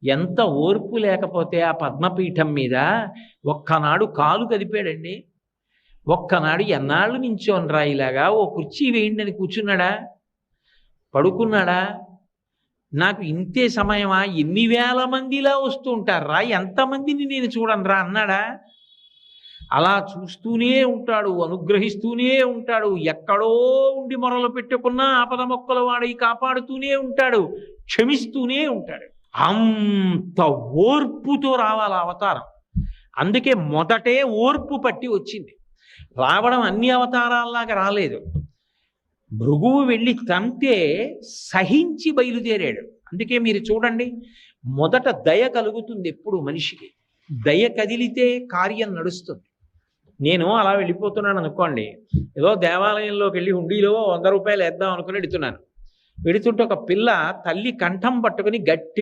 ఎంత ఓర్పు లేకపోతే ఆ పద్మపీఠం మీద ఒక్కనాడు కాలు కదిపాడండి. ఒక్కనాడు ఎన్నాళ్ళు నించోనరా ఇలాగా, ఓ కుర్చీ వేయండి అని కూర్చున్నాడా, పడుకున్నాడా? నాకు ఇంతే సమయమా, ఎన్ని వేల మందిలా వస్తూ ఉంటారా, ఎంతమందిని నేను చూడనురా అన్నాడా? అలా చూస్తూనే ఉంటాడు, అనుగ్రహిస్తూనే ఉంటాడు. ఎక్కడో ఉండి మొరలు పెట్టుకున్నా ఆపద మొక్కల వాడి కాపాడుతూనే ఉంటాడు, క్షమిస్తూనే ఉంటాడు. అంత ఓర్పుతో రావాలి ఆ అవతారం. అందుకే మొదటే ఓర్పు పట్టి వచ్చింది. రావడం అన్ని అవతారాల్లాగా రాలేదు. భృగువు వెళ్ళి తంతే సహించి బయలుదేరాడు. అందుకే మీరు చూడండి, మొదట దయ కలుగుతుంది ఎప్పుడు మనిషికి. దయ కదిలితే కార్యం నడుస్తుంది. నేను అలా వెళ్ళిపోతున్నాను అనుకోండి, ఏదో దేవాలయంలోకి వెళ్ళి హుండీలో 100 రూపాయలు వేద్దాం అనుకుని వెడుతున్నాను. వెడుతుంటే ఒక పిల్ల తల్లి కంఠం పట్టుకుని గట్టిగా